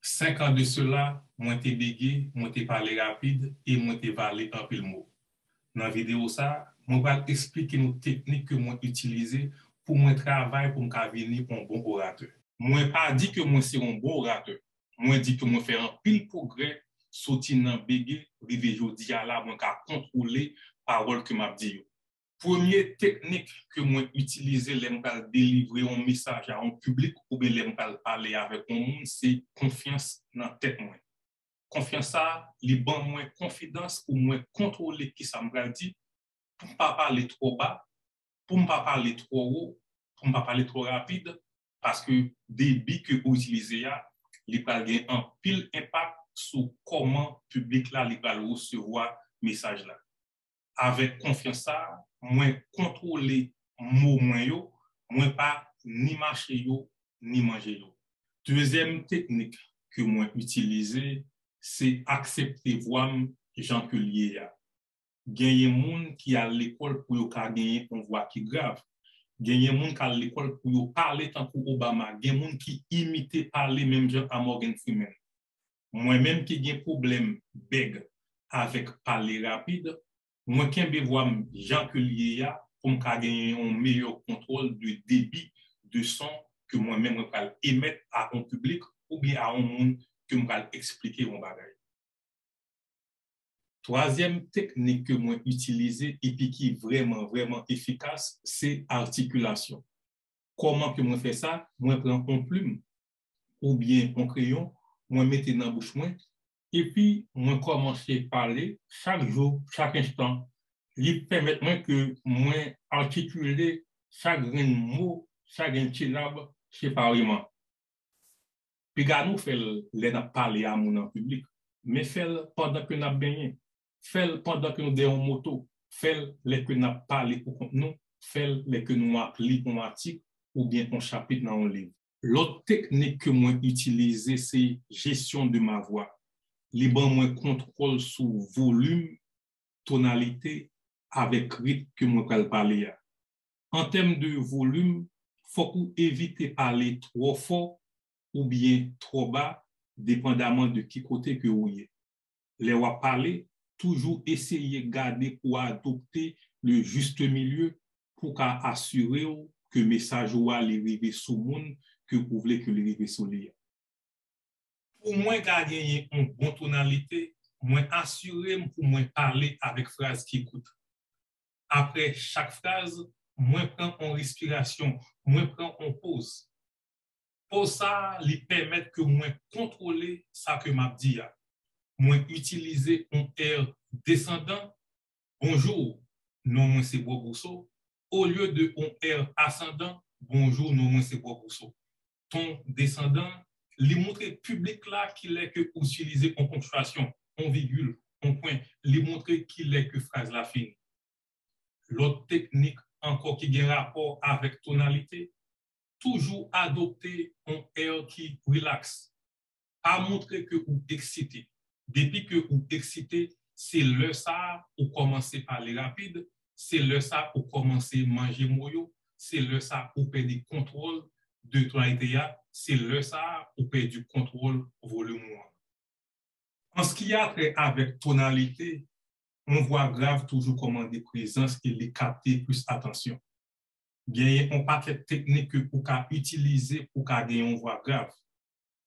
5 ans de cela, moi t'ai bégué, moi t'ai parlé rapide et moi t'ai valé un peu le mot. Dans la vidéo ça, moi vais expliquer nos techniques que moi utilisées pour mon travail pour me devenir un bon orateur. Moi pas dit que moi c'est un bon orateur. Moi dit que moi faire un pile progrès sorti dans bégué, rivé jodi à la moi ka contrôler parole que m'a dit. Première technique que moi utiliser les délivrer un message à un public ou bien les parler avec un monde, c'est confiance dans la tête moi. Confiance ça, les bon moins confidence ou moins contrôler qui ça me dit pour ne pas parler trop bas, pour ne pas parler trop haut, pour ne pas parler trop rapide parce que débit que vous utilisez il va avoir un pile impact sur comment le public là il va recevoir message là. Avec confiance ça, moins contrôler mot moins yo, moins pas ni marcher yo, ni manger yo. Deuxième technique que moi utiliser, c'est accepter voir gens que lié a. Gagner monde qui à l'école pour yo ka gagner une voix qui grave. Gagner monde qui à l'école pour yo parler tant que Obama, gagner monde qui imite parler même gens à Morgan Freeman. Moi-même qui ai un problème bègue avec parler rapide, moi qui ai voir Jean que lié pour me gagner un meilleur contrôle du débit de son que moi-même je vais émettre à un public ou bien à un monde que je vais expliquer mon bagage. Troisième technique que moi utiliser et puis qui est vraiment efficace, c'est articulation. Comment que moi fais ça? Moi prends une plume ou bien un crayon, moi mettez dans la bouche moi et puis moi commencer à parler chaque jour, chaque instant. Il permet moi que moi articuler chaque mot, chaque syllabe séparément. Puis gars nous fait les parler à mon en public, mais fait pendant que nous baigné, fait pendant que nous en moto, fait les que nous parler pour nous, fait les que nous appelons un article ou bien un chapitre dans un livre. L'autre technique que moi utiliser, c'est gestion de ma voix. Les bons moi contrôle sur volume, tonalité avec rythme que moi vais parler. En termes de volume, faut qu'on évite de parler trop fort ou bien trop bas, dépendamment de qui côté que vous êtes. Les va parler, toujours essayer de garder ou adopter le juste milieu pour assurer que le message va arriver sur le monde que vous voulez que arrive sur lui. Pour moi, gagner une bonne tonalité, moi assurer pour moi parler avec phrase qui écoute. Après chaque phrase, moi prends en respiration, moi prends en pause. Pour ça, lui permettre que moi contrôler ça que m'a dit. Moi utiliser un air descendant. Bonjour, non moi c'est Bois Bousseau. Au lieu de un air ascendant, bonjour, non moi c'est Bois Bousseau. Ton descendant, lui montrer public là qu'il est que utiliser en ponctuation, en virgule, en point, lui montrer qu'il est que phrase la fin. L'autre technique encore qui a rapport avec tonalité, toujours adopter un air qui relaxe, pas montrer que vous excité. Depuis que vous excité, c'est le ça pour commencer par les rapides, c'est le ça pour commencer à manger moyo, c'est le ça pour perdre du contrôle de tonalité, c'est le ça pour perdre du contrôle volume. En ce qui a trait avec tonalité, on voit grave toujours comment des présences et les capter plus attention. Gagner un paquet de techniques que vous pouvez utiliser pour gagner une voix grave.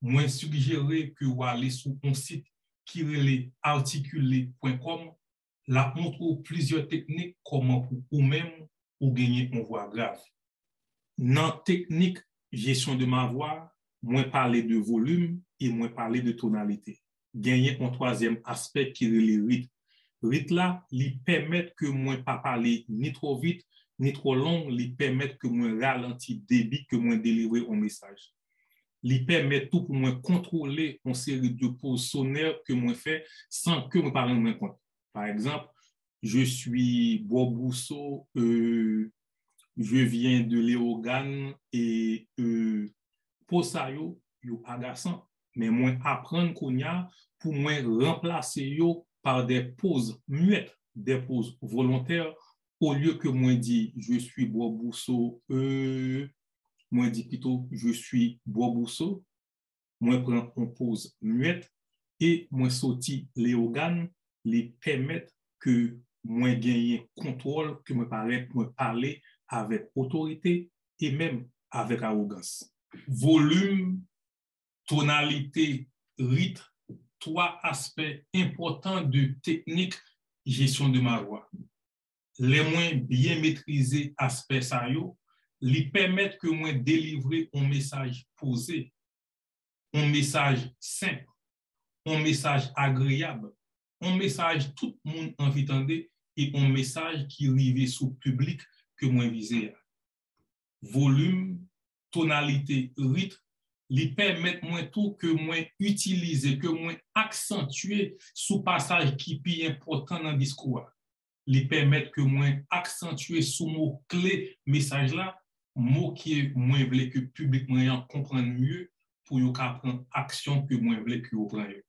Moi, suggérer que vous allez sur un site qui est articulé.com, là, montre plusieurs techniques comment pour vous-même ou gagner une voix grave. Dans la technique gestion de ma voix, moi parler de volume et moi parler de tonalité. Gagner un troisième aspect qui est le rythme. Rythme là, lui permet que moi pas parler ni trop vite, ni trop long, lui permet que moi ralentir débit, que moi délivrer un message. Lui permet tout pour moi contrôler une série de pauses sonores que moi fais sans que moi parle de compte. Par exemple, je suis Bob Rousseau, je viens de Léogane et pour ça, yo agaçant. Mais moi, apprendre qu'on y a pour moi remplacer yo par des pauses muettes, des pauses volontaires, au lieu que moi dit je suis Bois Bousseau, moi dit plutôt je suis Bois Bousseau. moi prends une pause muette et moi sorti les organes, les permettre que moi gagne contrôle, que moi parler avec autorité et même avec arrogance. Volume, tonalité, rythme, trois aspects importants de technique gestion de ma voix. Les moins bien maîtriser aspect ça yo, lui permettre que moi délivrer un message posé, un message simple, un message agréable, un message tout le monde envie d'entendre et un message qui arrive sous public que moi visé. Volume, tonalité, rythme, lui permettre moi tout que moi utiliser, que moi accentuer sous passage qui est important dans le discours. Lui permettre que moi accentuer sous mot clé message là, mot qui est moins voulez que public moyen comprendre mieux pour yo prendre action que moi voulez que vous preniez.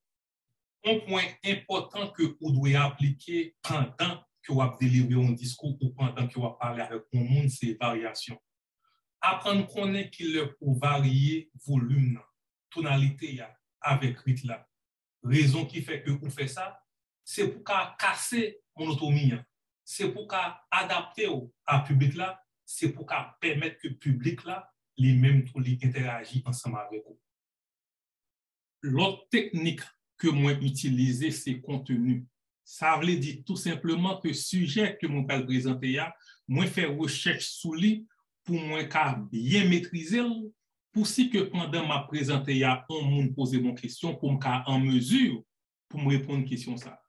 Un point important que vous devez appliquer pendant que vous délivrez un discours ou pendant que vous parlez avec un monde, c'est variation. Apprendre qu'on est qu'il est pour varier volume, tonalité avec rythme là. Raison qui fait que vous faites ça, c'est pour casser monotomie. C'est pour adapter à public là, c'est pour permettre que public là, les mêmes les interagissent ensemble avec vous. L'autre technique que moi utiliser, c'est contenu. Ça veut dire tout simplement que sujet que mon vais présenter, moi faire recherche sous lui pour moi bien maîtriser, pour si que pendant ma présentation, on monde poser mon question pour me en mesure pour me répondre à question ça.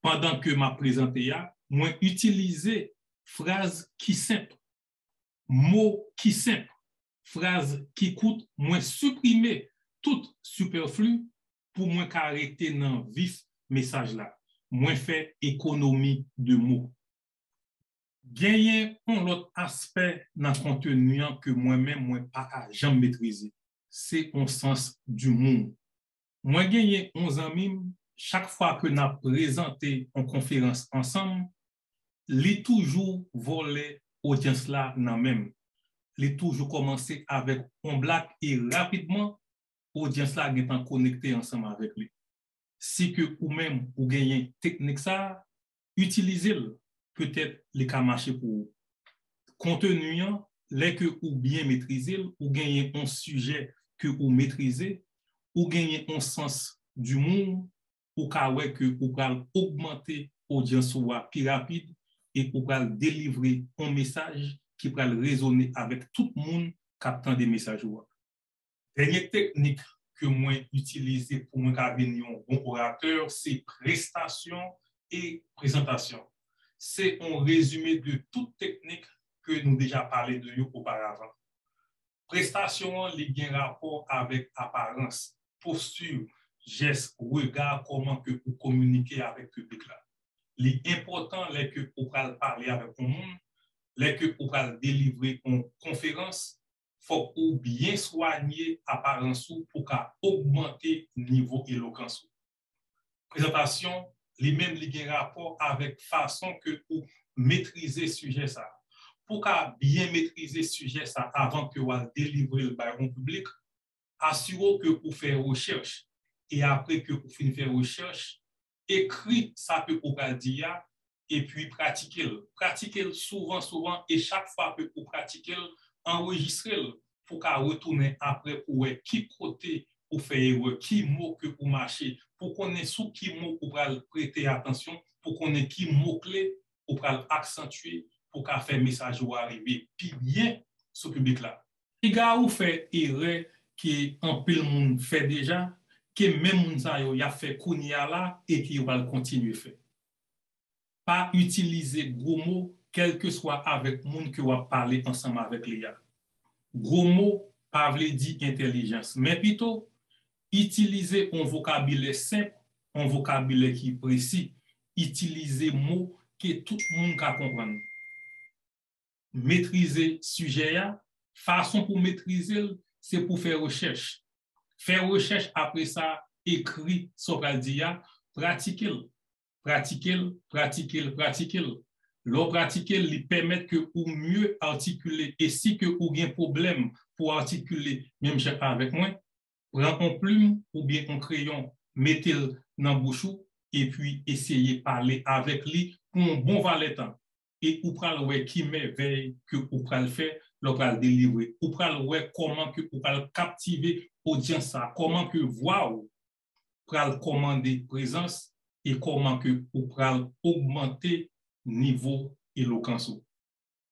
Pendant que ma présentation, moi utiliser phrase qui simple, mots qui simple, phrase qui coûte, moi supprimer tout superflu pour moi arrêter dans vif message là. Moi faire économie de mots. Gagner un autre aspect dans le contenu que moi-même moi pas jamais maîtriser, c'est un sens du monde. Moi gagner 11 amis chaque fois que nous présenté en conférence ensemble, les toujours voler audience là dans même. Les toujours commencer avec un blague et rapidement audience là est connecté ensemble avec lui. Si que ou même ou gagner technique ça, utilisez-le. Peut-être les cas marcher pour vous. Contenu, les que ou bien maîtriser, ou gagner un sujet que vous maîtrisez, ou gagner un sens du monde, ou que vous pouvez augmenter l'audience plus rapide et vous pouvez délivrer un message qui peut résonner avec tout le monde captant des messages. Dernière technique que moi utilise pour moi devenir un bon orateur, c'est prestation et présentation. C'est un résumé de toute technique que nous déjà parlé de nous auparavant. Prestation, il y a un rapport avec apparence, posture, geste, regard, comment que vous communiquez avec le public là. L'important est que vous parler avec le monde, est que vous délivrer une conférence, il faut bien soigner l'apparence pour augmenter le niveau d'éloquence. Présentation, les mêmes liens rapport avec façon que vous maîtriser sujet ça. Pour bien maîtriser sujet ça avant que vous délivrer le baron public, assurez que vous faites recherche et après que vous finissez faire recherche, écrit ça que vous dire et puis pratiquez-le. Pratiquez-le souvent et chaque fois que vous pratiquez, enregistrez-le pour retourner après pour voir qui côté pour faire qui mot que vous marchez, pour connaître sous qui mot pour prêter attention, pour connaître qui mot clé pour accentuer, pour faire message ou arriver puis bien ce public là. Les gars ou fait erreur qui en pile monde fait déjà, que même moun sa yo a fait kounia là et qui va continuer faire. Pas utiliser gros mots quel que soit avec monde que va parler ensemble avec les gars. Gros mots pas veut dire intelligence, mais plutôt utiliser un vocabulaire simple, un vocabulaire qui est précis, utiliser mots que tout le monde peut comprendre. Maîtriser sujet, façon pour maîtriser, c'est pour faire recherche. Faire recherche après ça, écrit sur le dia, pratiquer-le. Pratiquer-le. Le pratiquer, lui permet que vous mieux articuler. Et si que vous avez un problème pour articuler, même avec moi, Prends un plume ou bien un crayon, mettez-le dans la bouche et puis essayez de parler avec lui pour un bon valet temps. Et ou pral ouais qui merveille que ou pral faire, le pral délivrer. Ou pral ouais comment que ou pral captiver audience ça, comment que voix ou pral commander présence et comment que ou pral augmenter niveau éloquence.